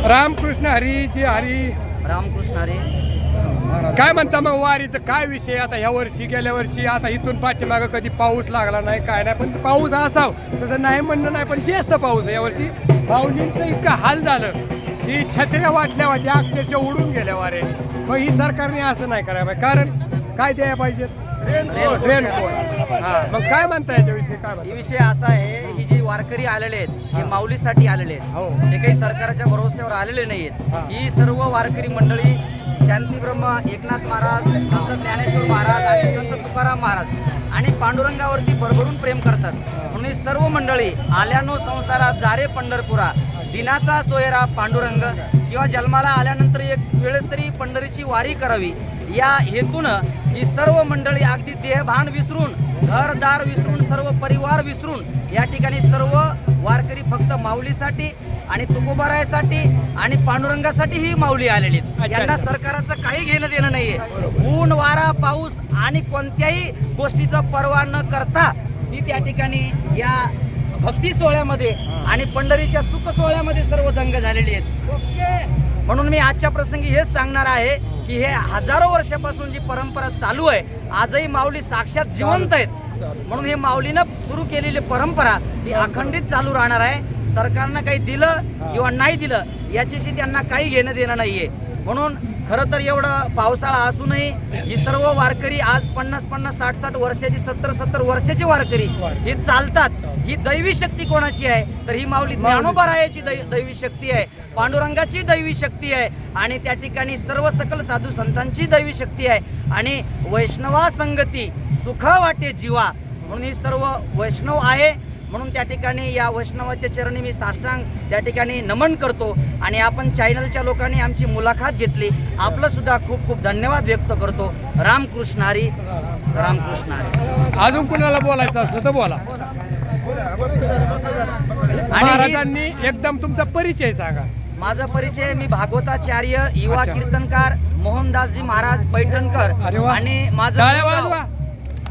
रामकृष्ण हरीची हरी. रामकृष्ण हरी. काय म्हणता मग वारीचं काय विषय आता ह्या वर्षी गेल्या वर्षी आता इथून पाठीमागं कधी पाऊस लागला नाही काय नाही, पण पाऊस असाव तसं नाही म्हणणं नाही, पण जास्त पाऊस आहे यावर्षी. माऊलींचं इतकं हाल झालं की छत्र्या वाटल्या होत्या अक्षरशः उडून गेल्या वारे. मग ही सरकारने असं नाही करायला पाहिजे, कारण काय द्यायला पाहिजे रेनकोट. हा मग काय म्हणता याच्याविषयी काय ही विषय असा आहे, ही जी वारकरी आलेले आहेत हे माऊलीसाठी आलेले आहेत. हो. ते काही सरकारच्या भरोश्यावर आलेले नाही हा. आहेत. ही सर्व वारकरी मंडळी शांतीब्रह्म एकनाथ महाराज, संत ज्ञानेश्वर महाराज आणि संत तुकाराम महाराज आणि पांडुरंगावरती भरभरून प्रेम करतात. म्हणून ही सर्व मंडळी आल्यानो संसारात जारे पंढरपुरा, दिनाचा सोयरा पांडुरंग, किंवा जन्माला आल्यानंतर एक वेळेस तरी पंढरीची वारी करावी या हेतूनं ही सर्व मंडळी अगदी देहभान विसरून, घरदार विसरून, सर्व परिवार विसरून या ठिकाणी सर्व वारकरी फक्त माऊलीसाठी आणि तुकोबारायसाठी आणि पांडुरंगासाठी ही माऊली आलेली आहेत. यांना सरकाराचं काही घेणं देणं नाहीये. ऊन वारा पाऊस आणि कोणत्याही गोष्टीचा पर्वा न करता ती त्या ठिकाणी या भक्ती सोहळ्यामध्ये आणि पंढरीच्या सुख सोहळ्यामध्ये सर्व दंग झालेली आहेत. म्हणून मी आजच्या प्रसंगी हेच सांगणार आहे की हे हजारो वर्षापासून जी परंपरा चालू आहे, आजही माऊली साक्षात जिवंत आहेत. म्हणून हे माऊलीनं सुरू केलेली परंपरा ही अखंडित चालू राहणार आहे. सरकारनं काही दिलं किंवा नाही दिलं याच्याशी त्यांना काही घेणं देणं नाहीये. म्हणून खरं तर एवढं पावसाळा असूनही ही सर्व वारकरी आज 50-50, 60-60 वर्षाची, 70-70 वर्षाची वारकरी ही चालतात. ही दैवी शक्ती कोणाची आहे तर ही माऊली ज्ञानोबारायाची दैवी शक्ती आहे, पांडुरंगाची दैवी शक्ती आहे आणि त्या ठिकाणी सर्व सकल साधू संतांची दैवी शक्ती आहे. आणि वैष्णवा संगती सुख वाटे जीवा, म्हणून ही सर्व वैष्णव आहे. म्हणून त्या ठिकाणी या वैष्णवाच्या चरणी मी साष्टांग त्या ठिकाणी नमन करतो. आणि आपण चॅनलच्या लोकांनी आमची मुलाखत घेतली, आपलं सुद्धा खूप खूप धन्यवाद व्यक्त करतो. रामकृष्ण हरी. रामकृष्ण हरी. अजून कुणाला बोलायचं असलं तर बोला. महाराजांनी एकदम तुमचा परिचय सांगा. माझा परिचय, मी भागवताचार्य, युवा कीर्तनकार मोहनदासजी महाराज पैठणकर आणि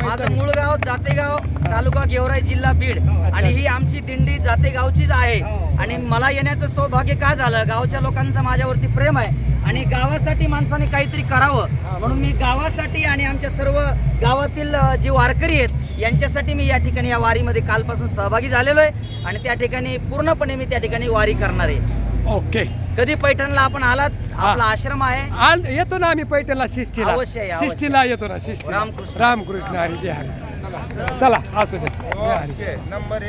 माझं मूळ गाव जातेगाव, तालुका गेवराई, जिल्हा बीड आणि ही आमची दिंडी जातेगावचीच आहे. आणि मला येण्याचं सौभाग्य का झालं, गावच्या लोकांचं माझ्यावरती प्रेम आहे आणि गावासाठी माणसाने काहीतरी करावं म्हणून मी गावासाठी आणि आमच्या सर्व गावातील जे वारकरी आहेत यांच्यासाठी मी या ठिकाणी या वारीमध्ये कालपासून सहभागी झालेलो आहे आणि त्या ठिकाणी पूर्णपणे मी त्या ठिकाणी वारी करणार आहे. ओके. कधी पैठणला आपण आलात, आपला आश्रम आहे. येतो ना आम्ही पैठणला शिष्टीला. अवश्य शिष्टीला येतो ना. शिष्टी. रामकृष्ण. रामकृष्ण हरी. जय हरी. चला असू दे. जय हरी.